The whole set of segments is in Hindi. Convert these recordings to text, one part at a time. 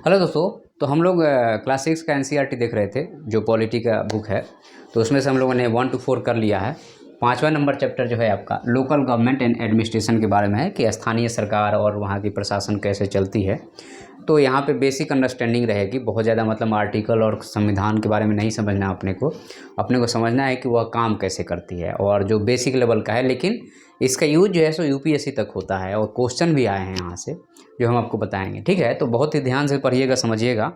हेलो दोस्तों। तो हम लोग क्लास 6 का एनसीईआरटी देख रहे थे, जो पॉलिटी का बुक है। तो उसमें से हम लोगों ने 1 to 4 कर लिया है। 5वां नंबर चैप्टर जो है आपका लोकल गवर्नमेंट एंड एडमिनिस्ट्रेशन के बारे में है कि स्थानीय सरकार और वहाँ की प्रशासन कैसे चलती है। तो यहाँ पे बेसिक अंडरस्टैंडिंग रहेगी, बहुत ज़्यादा मतलब आर्टिकल और संविधान के बारे में नहीं समझना अपने को समझना है कि वह काम कैसे करती है, और जो बेसिक लेवल का है। लेकिन इसका यूज जो है सो यूपीएससी तक होता है, और क्वेश्चन भी आए हैं यहाँ से जो हम आपको बताएंगे। ठीक है, तो बहुत ही ध्यान से पढ़िएगा, समझिएगा।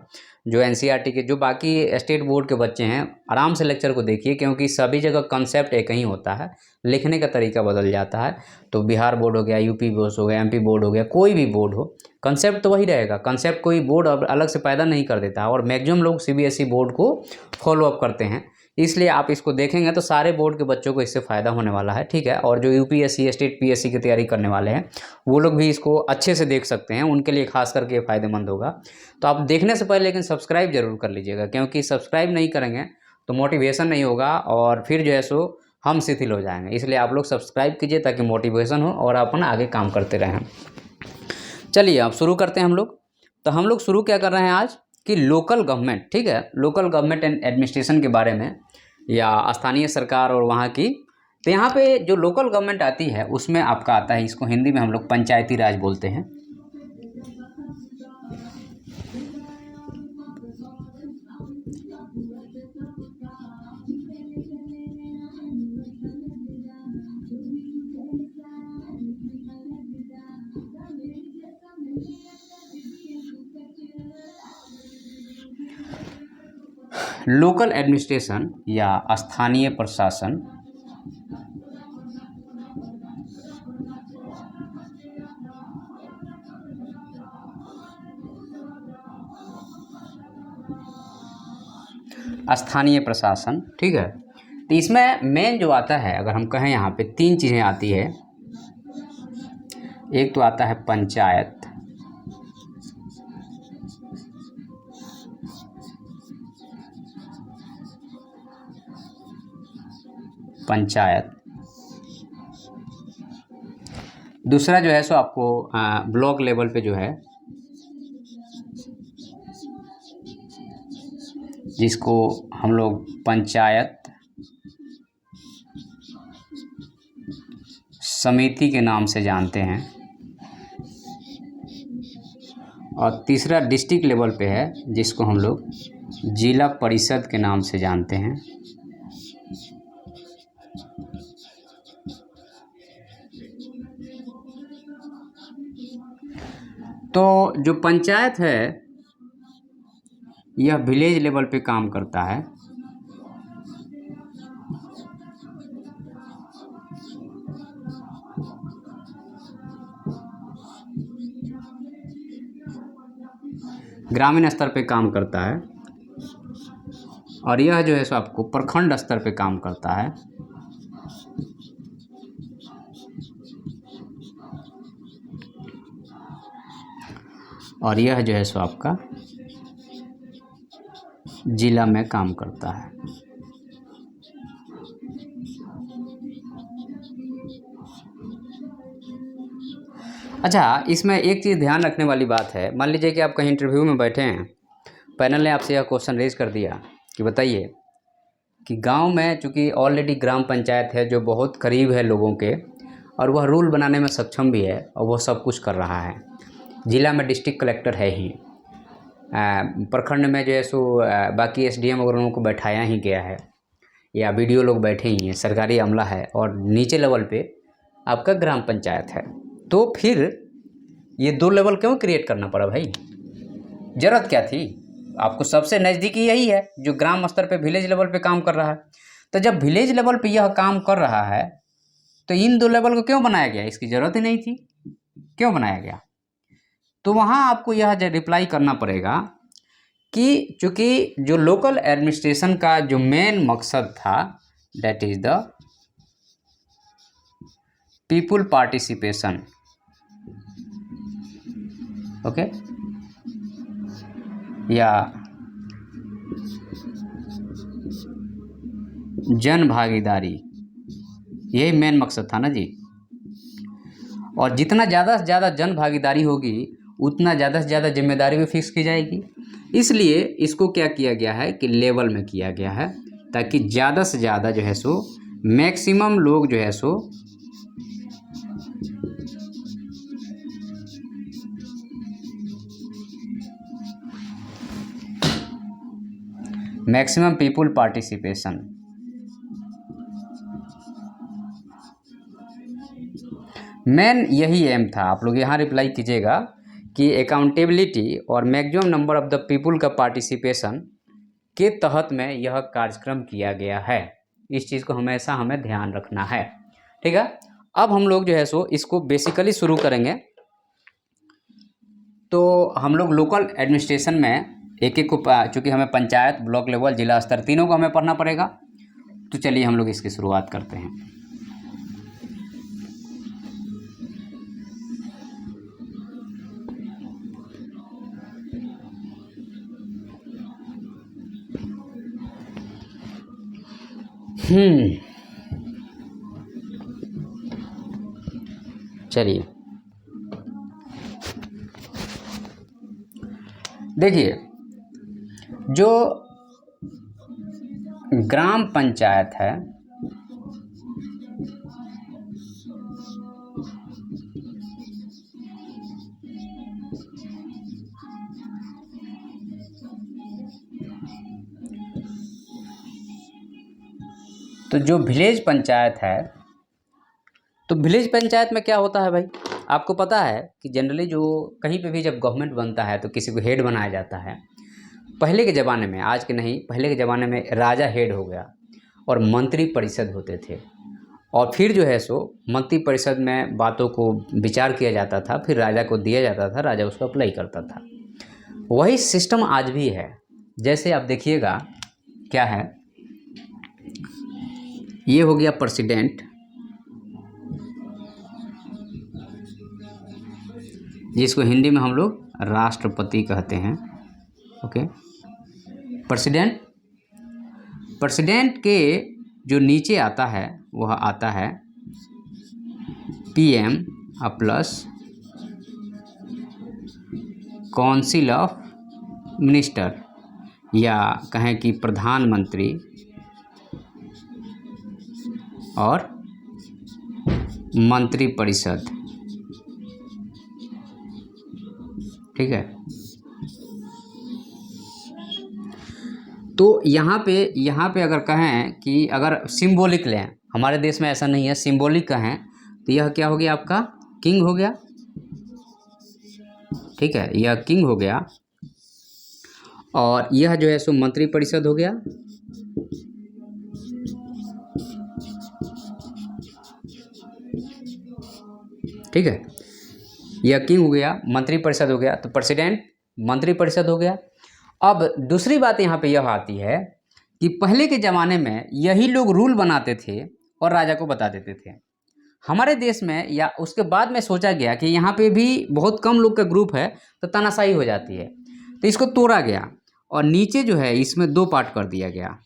जो एनसीईआरटी के जो बाकी स्टेट बोर्ड के बच्चे हैं, आराम से लेक्चर को देखिए, क्योंकि सभी जगह कंसेप्ट एक ही होता है, लिखने का तरीका बदल जाता है। तो बिहार बोर्ड हो गया, यूपी बोर्ड हो गया, एमपी बोर्ड हो गया, कोई भी बोर्ड हो, कंसेप्ट तो वही रहेगा। कंसेप्ट कोई बोर्ड अब अलग से पैदा नहीं कर देता है, और मैक्सिमम लोग सीबीएसई बोर्ड को फॉलो अप करते हैं। इसलिए आप इसको देखेंगे तो सारे बोर्ड के बच्चों को इससे फ़ायदा होने वाला है। ठीक है, और जो यूपीएससी स्टेट पीएससी की तैयारी करने वाले हैं, वो लोग भी इसको अच्छे से देख सकते हैं, उनके लिए खास करके फ़ायदेमंद होगा। तो आप देखने से पहले लेकिन सब्सक्राइब जरूर कर लीजिएगा, क्योंकि सब्सक्राइब नहीं करेंगे तो मोटिवेशन नहीं होगा, और फिर जो है सो हम शिथिल हो जाएंगे। इसलिए आप लोग सब्सक्राइब कीजिए ताकि मोटिवेशन हो और अपन आगे काम करते रहें। चलिए अब शुरू करते हैं हम लोग। तो हम लोग शुरू क्या कर रहे हैं आज कि लोकल गवर्नमेंट, ठीक है, लोकल गवर्नमेंट एंड एडमिनिस्ट्रेशन के बारे में, या स्थानीय सरकार और वहाँ की। तो यहाँ पे जो लोकल गवर्नमेंट आती है उसमें आपका आता है, इसको हिंदी में हम लोग पंचायती राज बोलते हैं। लोकल एडमिनिस्ट्रेशन या स्थानीय प्रशासन स्थानीय प्रशासन, ठीक है। तो इसमें मेन जो आता है, अगर हम कहें, यहाँ पे 3 चीज़ें आती है। एक तो आता है पंचायत, दूसरा जो है सो आपको ब्लॉक लेवल पे जो है, जिसको हम लोग पंचायत समिति के नाम से जानते हैं, और तीसरा डिस्ट्रिक्ट लेवल पे है, जिसको हम लोग जिला परिषद के नाम से जानते हैं। तो जो पंचायत है यह विलेज लेवल पे काम करता है, ग्रामीण स्तर पे काम करता है, और यह जो है सो आपको प्रखंड स्तर पे काम करता है, और यह जो है सो आपका जिला में काम करता है। अच्छा, इसमें एक चीज़ ध्यान रखने वाली बात है। मान लीजिए कि आप कहीं इंटरव्यू में बैठे हैं, पैनल ने आपसे यह क्वेश्चन रेज कर दिया कि बताइए कि गांव में चूँकि ऑलरेडी ग्राम पंचायत है जो बहुत करीब है लोगों के, और वह रूल बनाने में सक्षम भी है, और वह सब कुछ कर रहा है। जिला में डिस्ट्रिक्ट कलेक्टर है ही, प्रखंड में जो है सो बाकी एसडीएम वगैरह लोगों को बैठाया ही गया है, या बीडीओ लोग बैठे ही हैं, सरकारी अमला है, और नीचे लेवल पे आपका ग्राम पंचायत है। तो फिर ये 2 लेवल क्यों क्रिएट करना पड़ा भाई? ज़रूरत क्या थी? आपको सबसे नज़दीकी यही है जो ग्राम स्तर पे विलेज लेवल पे काम कर रहा है। तो जब विलेज लेवल पे यह काम कर रहा है तो इन 2 लेवल को क्यों बनाया गया? इसकी ज़रूरत ही नहीं थी, क्यों बनाया गया? तो वहाँ आपको यह रिप्लाई करना पड़ेगा कि चूँकि जो लोकल एडमिनिस्ट्रेशन का जो मेन मकसद था, that is the people participation, okay, या जन भागीदारी, यही मेन मकसद था ना जी। और जितना ज़्यादा से ज़्यादा जन भागीदारी होगी उतना ज़्यादा से ज़्यादा जिम्मेदारी भी फिक्स की जाएगी। इसलिए इसको क्या किया गया है कि लेवल में किया गया है, ताकि ज़्यादा से ज़्यादा जो है सो मैक्सिमम लोग जो है so maximum people participation. Main यही एम था। आप लोग यहाँ रिप्लाई कीजिएगा कि अकाउंटेबिलिटी और maximum number of the people का पार्टिसिपेशन के तहत में यह कार्यक्रम किया गया है। इस चीज़ को हमेशा हमें ध्यान रखना है, ठीक है। अब हम लोग जो है सो इसको बेसिकली शुरू करेंगे। तो हम लोग लोकल एडमिनिस्ट्रेशन में एक एक को, चूँकि हमें पंचायत, ब्लॉक लेवल, जिला स्तर तीनों को हमें पढ़ना पड़ेगा। तो चलिए हम लोग इसकी शुरुआत करते हैं। चलिए देखिए, जो ग्राम पंचायत है तो जो विलेज पंचायत है, तो विलेज पंचायत में क्या होता है भाई, आपको पता है कि जनरली जो कहीं पे भी जब गवर्नमेंट बनता है तो किसी को हेड बनाया जाता है। पहले के ज़माने में, आज के नहीं, पहले के ज़माने में राजा हेड हो गया और मंत्री परिषद होते थे। और फिर जो है सो मंत्री परिषद में बातों को विचार किया जाता था, फिर राजा को दिया जाता था, राजा उसको अप्लाई करता था। वही सिस्टम आज भी है। जैसे आप देखिएगा क्या है, ये हो गया प्रेसिडेंट, जिसको हिंदी में हम लोग राष्ट्रपति कहते हैं। ओके, प्रेसिडेंट के जो नीचे आता है वह आता है PM plus council of minister, या कहें कि प्रधानमंत्री और मंत्री परिषद, ठीक है। तो यहाँ पे अगर कहें कि अगर सिंबॉलिक लें, हमारे देश में ऐसा नहीं है, सिंबॉलिक कहें तो यह क्या हो गया, आपका किंग हो गया, ठीक है, यह किंग हो गया। और यह जो है सो मंत्री परिषद हो गया, ठीक है, यह किंग हो गया, मंत्री परिषद हो गया। तो प्रेसिडेंट, मंत्री परिषद हो गया। अब दूसरी बात यहाँ पे यह आती है कि पहले के ज़माने में यही लोग रूल बनाते थे और राजा को बता देते थे। हमारे देश में या उसके बाद में सोचा गया कि यहाँ पे भी बहुत कम लोग का ग्रुप है तो तानाशाही हो जाती है, तो इसको तोड़ा गया और नीचे जो है इसमें दो पार्ट कर दिया गया,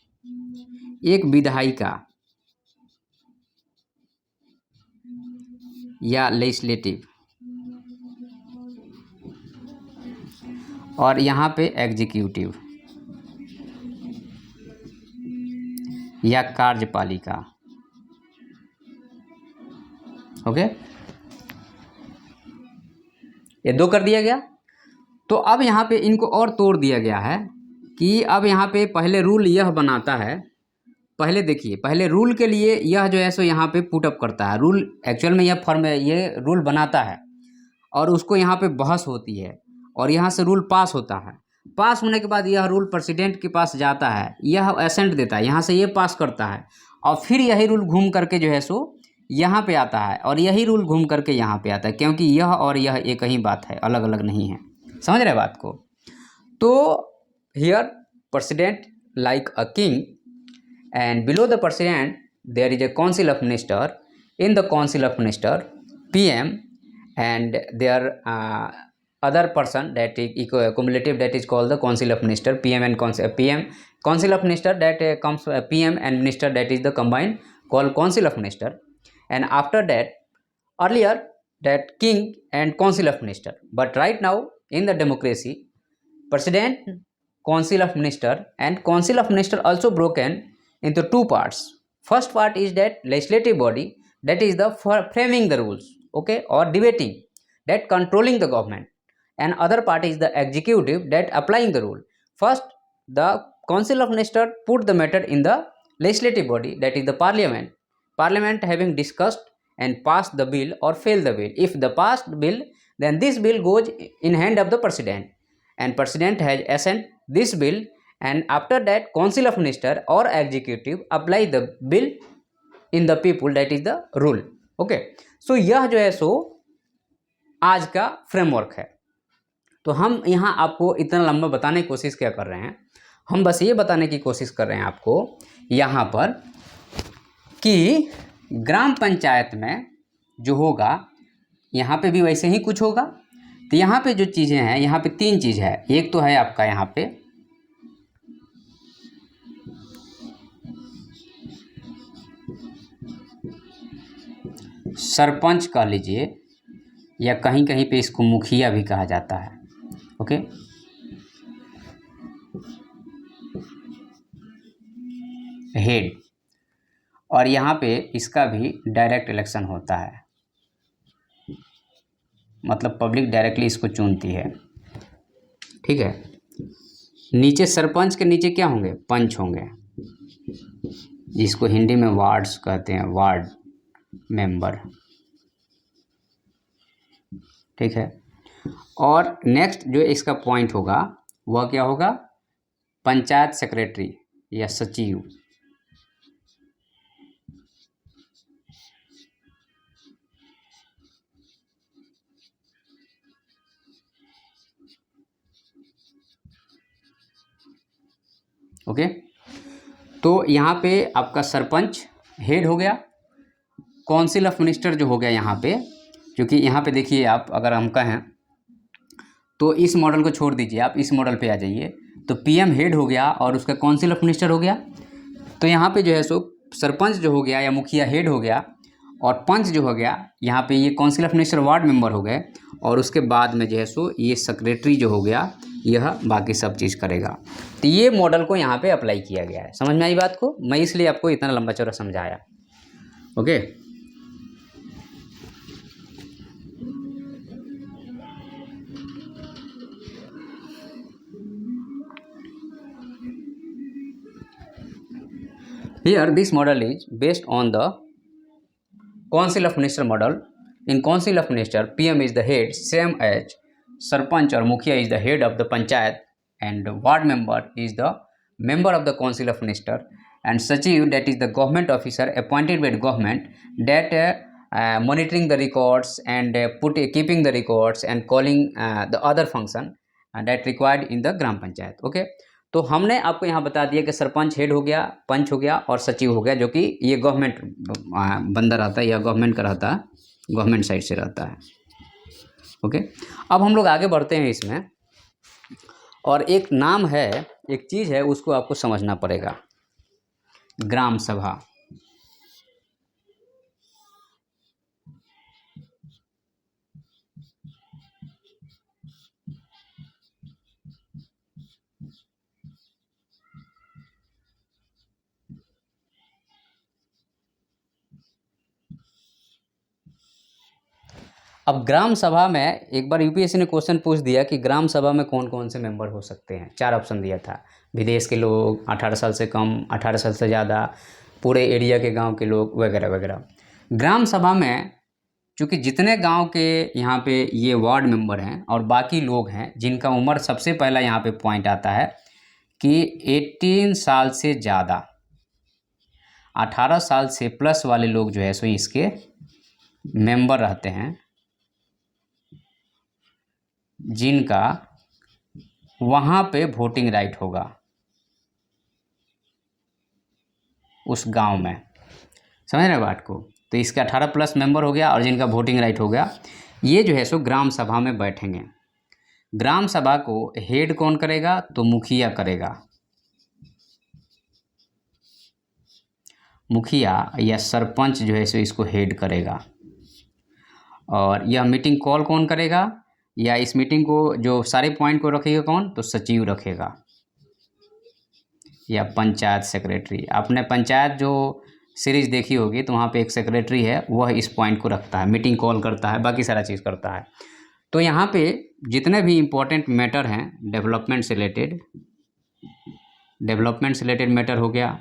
एक विधायिका या लेजिस्लेटिव, और यहाँ पे एग्जीक्यूटिव या कार्यपालिका। ओके, ये दो कर दिया गया। तो अब यहाँ पे इनको और तोड़ दिया गया है कि अब यहाँ पे पहले रूल यह बनाता है, पहले देखिए, पहले रूल के लिए यह जो है सो यहाँ पे पुट अप करता है रूल, एक्चुअल में यह फॉर्म है, ये रूल बनाता है और उसको यहाँ पे बहस होती है और यहाँ से रूल पास होता है। पास होने के बाद यह रूल प्रेसिडेंट के पास जाता है, यह असेंट देता है, यहाँ से ये पास करता है और फिर यही रूल घूम करके जो है सो यहाँ पे आता है और यही रूल घूम करके यहाँ पे आता है, क्योंकि यह और यह एक ही बात है, अलग अलग नहीं है। समझ रहे बात को? तो here president like a king and below the president there is a council of minister. In the council of minister, PM, and there other person that is cumulative, that is called the council of minister. PM and council of minister, that comes PM and minister, that is the combined called council of minister. And after that, earlier that king and council of minister. But right now in the democracy, president, council of minister, and council of minister also broken into two parts. First part is that legislative body, that is the framing the rules, okay, or debating, that controlling the government, and other part is the executive, that applying the rule. First, the council of minister put the matter in the legislative body, that is the parliament having discussed and passed the bill or fail the bill. If the passed bill, then this bill goes in hand of the president, and president has assent this bill, and after that council of minister or executive apply the bill in the people, that is the rule. Okay, so यह जो है सो आज का फ्रेमवर्क है। तो हम यहाँ आपको इतना लंबा बताने की कोशिश क्या कर रहे हैं, हम बस ये बताने की कोशिश कर रहे हैं आपको यहाँ पर कि ग्राम पंचायत में जो होगा यहाँ पे भी वैसे ही कुछ होगा। तो यहाँ पे जो चीज़ें हैं, यहाँ पे तीन चीज़ है। एक तो है आपका यहाँ पे सरपंच कह लीजिए, या कहीं कहीं पे इसको मुखिया भी कहा जाता है, ओके। हेड, और यहाँ पे इसका भी डायरेक्ट इलेक्शन होता है, मतलब पब्लिक डायरेक्टली इसको चुनती है, ठीक है। नीचे सरपंच के नीचे क्या होंगे, पंच होंगे, जिसको हिंदी में वार्ड्स कहते हैं, वार्ड मेंबर, ठीक है। और नेक्स्ट जो इसका पॉइंट होगा वह क्या होगा, पंचायत सेक्रेटरी या सचिव। ओके, तो यहाँ पे आपका सरपंच हेड हो गया, काउंसिल ऑफ मिनिस्टर जो हो गया यहाँ पे, क्योंकि यहाँ पे देखिए आप, अगर हम कहें तो इस मॉडल को छोड़ दीजिए, आप इस मॉडल पे आ जाइए, तो पीएम हेड हो गया और उसका काउंसिल ऑफ मिनिस्टर हो गया। तो यहाँ पे जो है सो सरपंच जो हो गया या मुखिया हेड हो गया, और पंच जो हो गया यहाँ पे, ये council of minister ward member हो गए, और उसके बाद में जो है सो ये सेक्रेटरी जो हो गया, यह बाकी सब चीज़ करेगा। तो ये मॉडल को यहाँ पे अप्लाई किया गया है। समझ में आई बात को, मैं इसलिए आपको इतना लंबा चौड़ा समझाया, okay. Here this model is based on the council of minister model. In council of minister, PM is the head, same as sarpanch or mukhia is the head of the panchayat, and ward member is the member of the council of minister, and sachiv, that is the government officer appointed by the government, that monitoring the records and keeping the records and calling the other function that required in the gram panchayat, okay। तो हमने आपको यहाँ बता दिया कि सरपंच हेड हो गया, पंच हो गया और सचिव हो गया, जो कि ये गवर्नमेंट बंदा रहता है या गवर्नमेंट का रहता है, गवर्नमेंट साइड से रहता है, ओके। अब हम लोग आगे बढ़ते हैं इसमें, और एक नाम है, एक चीज़ है, उसको आपको समझना पड़ेगा, ग्राम सभा। अब ग्राम सभा में एक बार यूपीएससी ने क्वेश्चन पूछ दिया कि ग्राम सभा में कौन कौन से मेंबर हो सकते हैं। चार ऑप्शन दिया था, विदेश के लोग, 18 साल से कम, 18 साल से ज़्यादा, पूरे एरिया के गांव के लोग, वगैरह वगैरह। ग्राम सभा में चूँकि जितने गांव के यहाँ पे ये वार्ड मेंबर हैं और बाकी लोग हैं जिनका उम्र, सबसे पहला यहाँ पे पॉइंट आता है कि 18 साल से ज़्यादा, 18 साल से प्लस वाले लोग जो है सो इसके मेंबर रहते हैं, जिनका वहाँ पे वोटिंग राइट होगा उस गांव में। समझ रहे बात को। तो इसका 18 प्लस मेंबर हो गया और जिनका वोटिंग राइट हो गया, ये जो है सो ग्राम सभा में बैठेंगे। ग्राम सभा को हेड कौन करेगा, तो मुखिया करेगा। मुखिया या सरपंच जो है सो इसको हेड करेगा। और यह मीटिंग कॉल कौन करेगा, या इस मीटिंग को जो सारे पॉइंट को रखेगा कौन, तो सचिव रखेगा या पंचायत सेक्रेटरी। आपने पंचायत जो सीरीज देखी होगी तो वहाँ पे एक सेक्रेटरी है, वह इस पॉइंट को रखता है, मीटिंग कॉल करता है, बाकी सारा चीज़ करता है। तो यहाँ पे जितने भी इम्पोर्टेंट मैटर हैं डेवलपमेंट से रिलेटेड मैटर हो गया,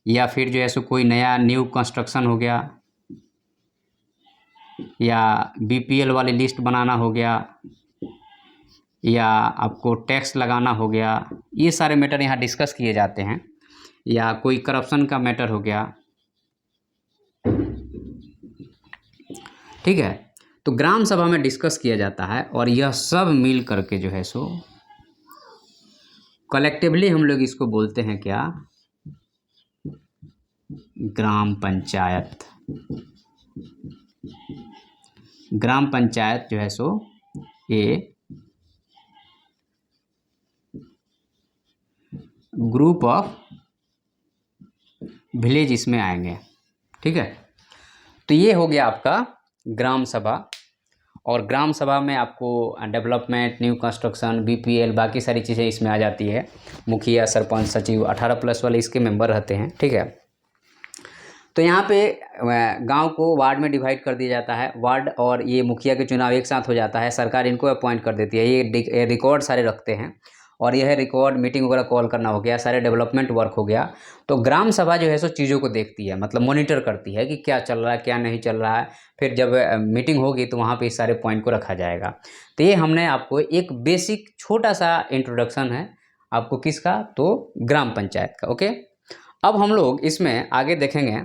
या फिर जो है सो कोई नया न्यू कंस्ट्रक्शन हो गया, या बीपीएल वाली लिस्ट बनाना हो गया, या आपको टैक्स लगाना हो गया, ये सारे मैटर यहाँ डिस्कस किए जाते हैं। या कोई करप्शन का मैटर हो गया, ठीक है। तो ग्राम सभा में डिस्कस किया जाता है और यह सब मिल करके जो है सो कलेक्टिवली हम लोग इसको बोलते हैं क्या, ग्राम पंचायत। ग्राम पंचायत जो है सो ये ग्रुप ऑफ विलेज इसमें आएंगे, ठीक है। तो ये हो गया आपका ग्राम सभा। और ग्राम सभा में आपको डेवलपमेंट, न्यू कंस्ट्रक्शन, बीपीएल, बाकी सारी चीज़ें इसमें आ जाती है। मुखिया, सरपंच, सचिव, 18+ वाले इसके मेंबर रहते हैं, ठीक है। तो यहाँ पे गांव को वार्ड में डिवाइड कर दिया जाता है। वार्ड और ये मुखिया के चुनाव एक साथ हो जाता है, सरकार इनको अपॉइंट कर देती है। ये रिकॉर्ड सारे रखते हैं, और यह रिकॉर्ड मीटिंग वगैरह कॉल करना हो गया, सारे डेवलपमेंट वर्क हो गया। तो ग्राम सभा जो है सो चीज़ों को देखती है, मतलब मॉनिटर करती है कि क्या चल रहा है, क्या नहीं चल रहा है। फिर जब मीटिंग होगी तो वहाँ पे इस सारे पॉइंट को रखा जाएगा। तो ये हमने आपको एक बेसिक छोटा सा इंट्रोडक्शन है आपको किसका, तो ग्राम पंचायत का। ओके, अब हम लोग इसमें आगे देखेंगे।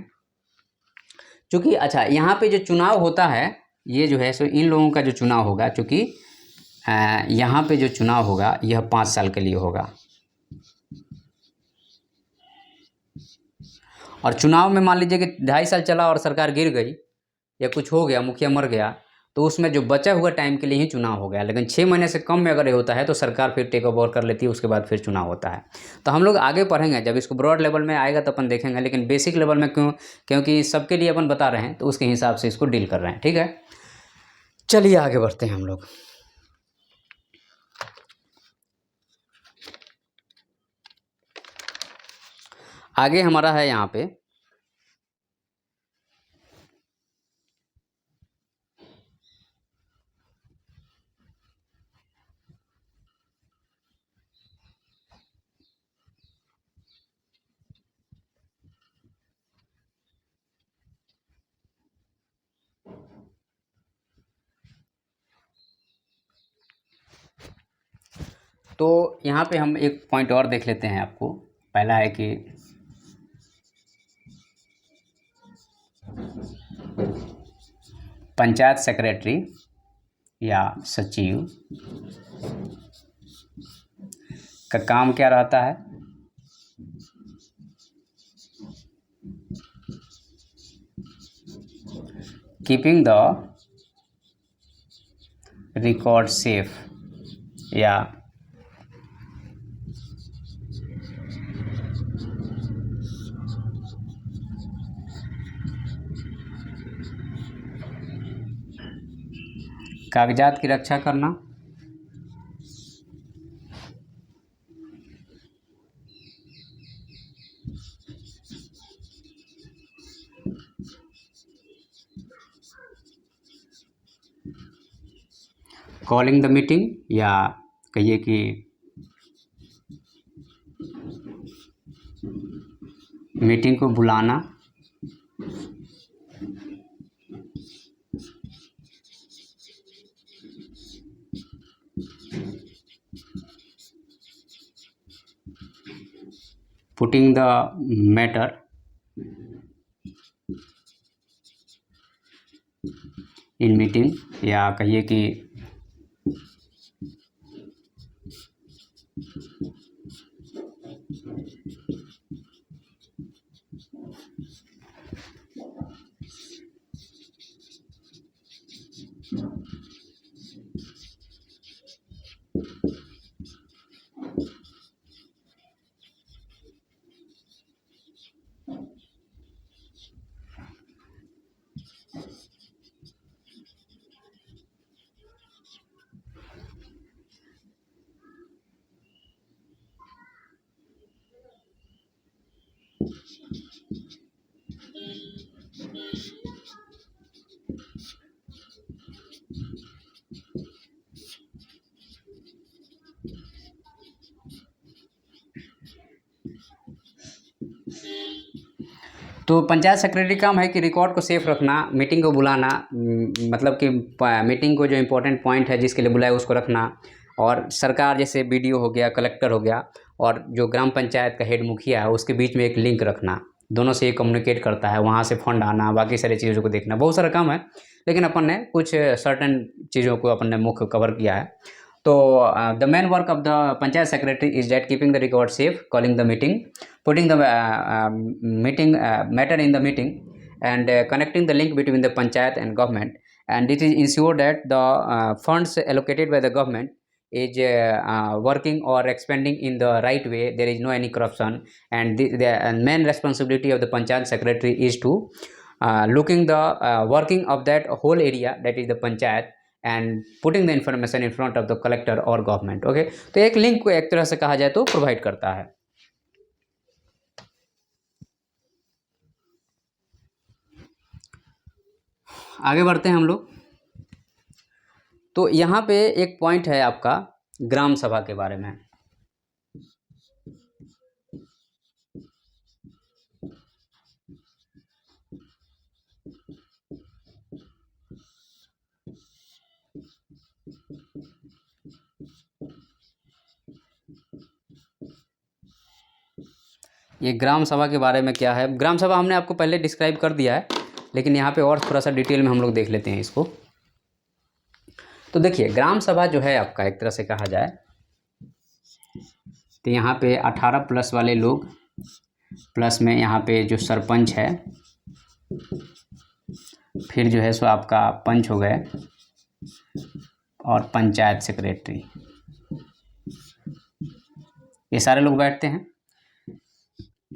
चूँकि अच्छा, यहाँ पे जो चुनाव होता है, ये जो है सो इन लोगों का जो चुनाव होगा, चूँकि यहाँ पे जो चुनाव होगा यह 5 साल के लिए होगा। और चुनाव में मान लीजिए कि 2.5 साल चला और सरकार गिर गई या कुछ हो गया, मुखिया मर गया, तो उसमें जो बचा हुआ टाइम के लिए ही चुनाव हो गया। लेकिन 6 महीने से कम में अगर ये होता है तो सरकार फिर टेक ओवर कर लेती है, उसके बाद फिर चुनाव होता है। तो हम लोग आगे पढ़ेंगे, जब इसको ब्रॉड लेवल में आएगा तो अपन देखेंगे, लेकिन बेसिक लेवल में क्योंकि सबके लिए अपन बता रहे हैं तो उसके हिसाब से इसको डील कर रहे हैं, ठीक है। चलिए आगे बढ़ते हैं हम लोग। आगे हमारा है यहाँ पे तो यहाँ पे हम एक पॉइंट और देख लेते हैं आपको। पहला है कि पंचायत सेक्रेटरी या सचिव का काम क्या रहता है, कीपिंग द रिकॉर्ड सेफ, या कागजात की रक्षा करना, कॉलिंग द मीटिंग, या कहिए कि मीटिंग को बुलाना, putting the matter in meeting, या कहिए कि तो पंचायत सेक्रेटरी काम है कि रिकॉर्ड को सेफ रखना, मीटिंग को बुलाना, मतलब कि मीटिंग को जो इम्पोर्टेंट पॉइंट है जिसके लिए बुलाए उसको रखना, और सरकार जैसे बीडीओ हो गया, कलेक्टर हो गया, और जो ग्राम पंचायत का हेड मुखिया है उसके बीच में एक लिंक रखना, दोनों से ये कम्युनिकेट करता है, वहाँ से फंड आना, बाकी सारी चीज़ों को देखना, बहुत सारा काम है, लेकिन अपन ने कुछ सर्टेन चीज़ों को अपन ने मुख्य कवर किया है। तो the main work of the panchayat secretary is that keeping the record safe, calling the meeting, putting the meeting matter in the meeting, and connecting the link between the panchayat and government, and it is ensure that the funds allocated by the government is working or expanding in the right way, there is no any corruption, and the main responsibility of the panchayat secretary is to looking the working of that whole area, that is the panchayat, and putting the information in front of the collector or government. okay, तो एक लिंक को एक तरह से कहा जाए तो प्रोवाइड करता है। आगे बढ़ते हैं हम लोग। तो यहाँ पे एक पॉइंट है आपका ग्राम सभा के बारे में। ये ग्राम सभा के बारे में क्या है, ग्राम सभा हमने आपको पहले डिस्क्राइब कर दिया है, लेकिन यहाँ पे और थोड़ा सा डिटेल में हम लोग देख लेते हैं इसको। तो देखिए ग्राम सभा जो है आपका एक तरह से कहा जाए तो यहाँ पे 18+ वाले लोग, प्लस में यहाँ पे जो सरपंच है, फिर जो है सो आपका पंच हो गए, और पंचायत सेक्रेटरी, ये सारे लोग बैठते हैं।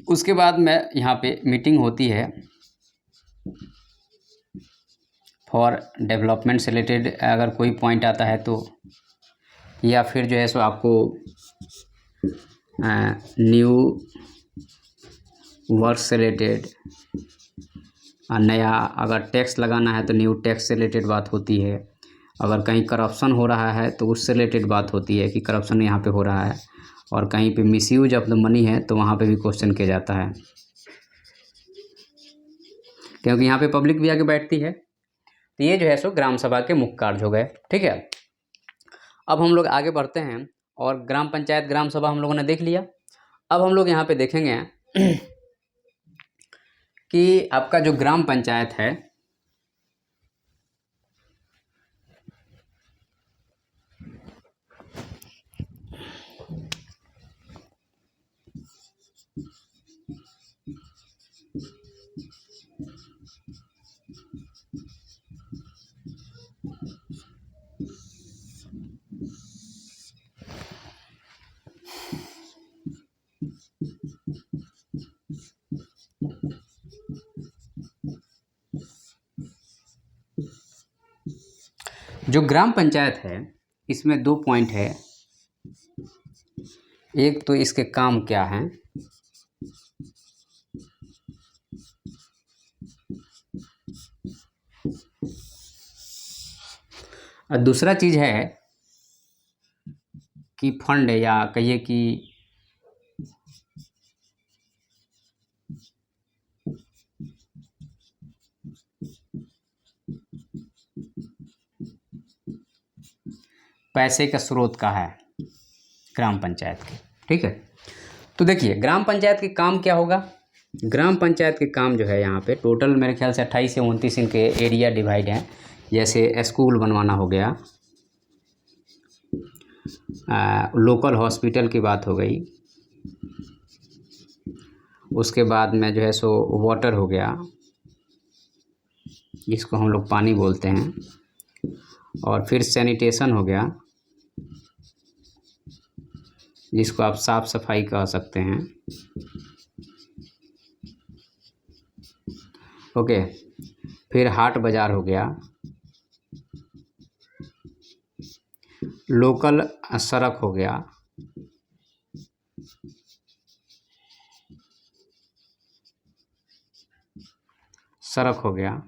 उसके बाद में यहाँ पे मीटिंग होती है फॉर डेवलपमेंट से रिलेटेड, अगर कोई पॉइंट आता है तो, या फिर जो है सो आपको न्यू वर्क से रिलेटेड, नया अगर टैक्स लगाना है तो न्यू टैक्स से रिलेटेड बात होती है, अगर कहीं करप्शन हो रहा है तो उससे रिलेटेड बात होती है कि करप्शन यहाँ पे हो रहा है, और कहीं पे मिसयूज ऑफ द मनी है तो वहाँ पे भी क्वेश्चन किया जाता है, क्योंकि यहाँ पे पब्लिक भी आके बैठती है। तो ये जो है सो ग्राम सभा के मुख्य कार्य हो गए। ठीक है, अब हम लोग आगे बढ़ते हैं, और ग्राम पंचायत ग्राम सभा हम लोगों ने देख लिया। अब हम लोग यहाँ पे देखेंगे कि आपका जो ग्राम पंचायत है, जो ग्राम पंचायत है इसमें 2 पॉइंट है। एक तो इसके काम क्या हैं, और दूसरा चीज़ है कि फंड, या कहिए कि पैसे का स्रोत का है ग्राम पंचायत के। ठीक है, तो देखिए ग्राम पंचायत के काम क्या होगा। ग्राम पंचायत के काम जो है यहाँ पे टोटल मेरे ख्याल से 28 से 29 इनके एरिया डिवाइड हैं। जैसे स्कूल बनवाना हो गया, लोकल हॉस्पिटल की बात हो गई, उसके बाद में जो है सो वाटर हो गया, जिसको हम लोग पानी बोलते हैं, और फिर सैनिटेशन हो गया, जिसको आप साफ सफाई कह सकते हैं। ओके, फिर हाट बाज़ार हो गया, लोकल सड़क हो गया, सड़क हो गया,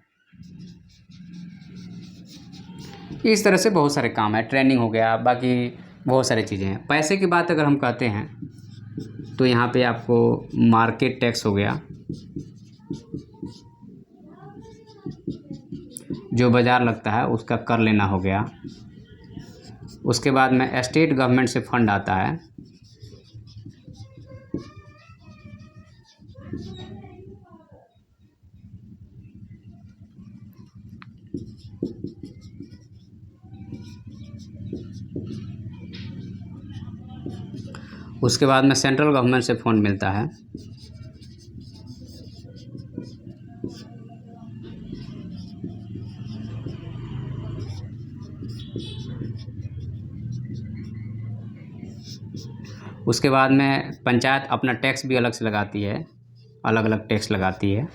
इस तरह से बहुत सारे काम है, ट्रेनिंग हो गया, बाकी बहुत सारी चीज़ें हैं। पैसे की बात अगर हम कहते हैं तो यहाँ पे आपको मार्केट टैक्स हो गया, जो बाज़ार लगता है उसका कर लेना हो गया। उसके बाद में स्टेट गवर्नमेंट से फंड आता है। उसके बाद में सेंट्रल गवर्नमेंट से फंड मिलता है। उसके बाद में पंचायत अपना टैक्स भी अलग से लगाती है, अलग अलग टैक्स लगाती है,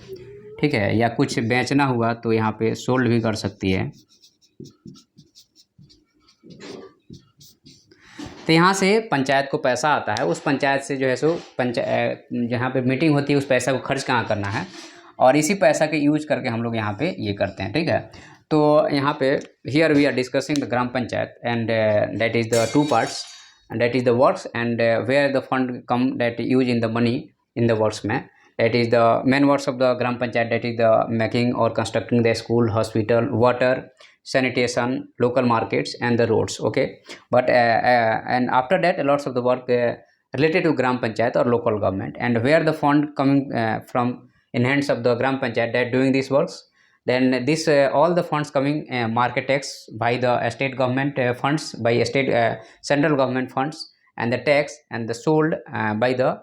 ठीक है। या कुछ बेचना हुआ तो यहाँ पे सोल्ड भी कर सकती है। तो यहाँ से पंचायत को पैसा आता है, उस पंचायत से जो है सो जहाँ पे मीटिंग होती है उस पैसा को खर्च कहाँ करना है, और इसी पैसा के यूज करके हम लोग यहाँ पे ये करते हैं, ठीक है। तो यहाँ पे here we are discussing the gram panchayat and that is the two parts, and that is the works and where the fund come that use in the money in the works में, that is the main works of the gram panchayat, that is the making or constructing the school, hospital, water, sanitation, local markets and the roads, okay. But and after that lots of the work related to gram panchayat or local government, and where the fund coming from in hands of the gram panchayat that doing these works, then this all the funds coming market tax by the state government funds, by state central government funds, and the tax and the sold by the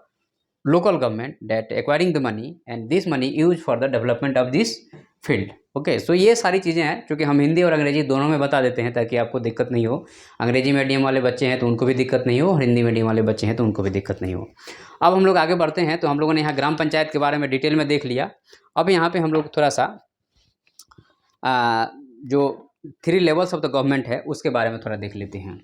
local government that acquiring the money, and this money used for the development of this field, okay. So ये सारी चीज़ें हैं जो कि हम हिंदी और अंग्रेजी दोनों में बता देते हैं ताकि आपको दिक्कत नहीं हो। अंग्रेजी मीडियम वाले बच्चे हैं तो उनको भी दिक्कत नहीं हो, और हिंदी मीडियम वाले बच्चे हैं तो उनको भी दिक्कत नहीं हो। अब हम लोग आगे बढ़ते हैं। तो हम लोगों ने यहाँ ग्राम पंचायत के बारे में डिटेल में देख लिया। अब यहाँ पे हम लोग थोड़ा सा जो 3 लेवल्स ऑफ द गवर्नमेंट है उसके बारे में थोड़ा देख लेते हैं।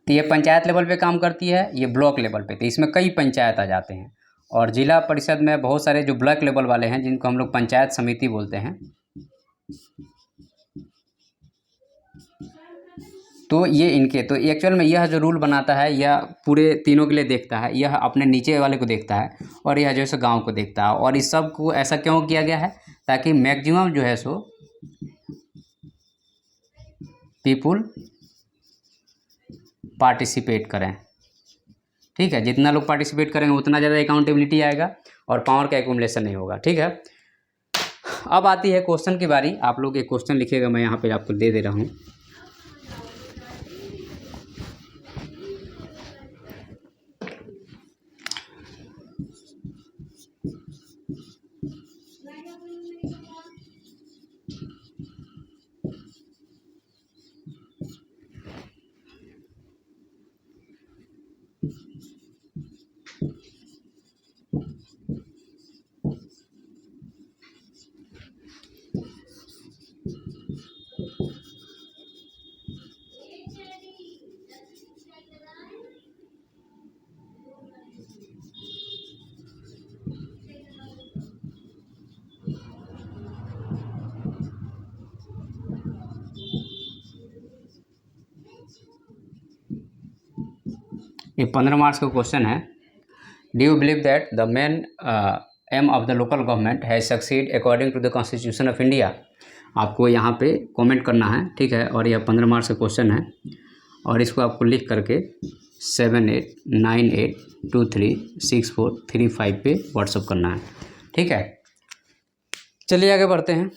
तो ये पंचायत लेवल पे काम करती है, ये ब्लॉक लेवल पे। तो इसमें कई पंचायत आ जाते हैं, और जिला परिषद में बहुत सारे जो ब्लॉक लेवल वाले हैं जिनको हम लोग पंचायत समिति बोलते हैं। तो ये इनके तो एक्चुअल में यह जो रूल बनाता है यह पूरे तीनों के लिए देखता है, यह अपने नीचे वाले को देखता है, और यह जो है सो गाँव को देखता है। और इस सब को ऐसा क्यों किया गया है, ताकि मैक्सिमम जो है सो पीपुल पार्टिसिपेट करें, ठीक है। जितना लोग पार्टिसिपेट करेंगे उतना ज़्यादा अकाउंटेबिलिटी आएगा और पावर का एक्यूमुलेशन नहीं होगा, ठीक है। अब आती है क्वेश्चन की बारी। आप लोग एक क्वेश्चन लिखिएगा, मैं यहाँ पे आपको दे रहा हूँ। ये 15 मार्क्स का क्वेश्चन है। Do you believe that the main aim of the local government has succeed according to the constitution of India. आपको यहाँ पे कमेंट करना है, ठीक है। और यह 15 मार्क्स का क्वेश्चन है, और इसको आपको लिख करके 7898236435 पे व्हाट्सअप करना है, ठीक है। चलिए आगे बढ़ते हैं।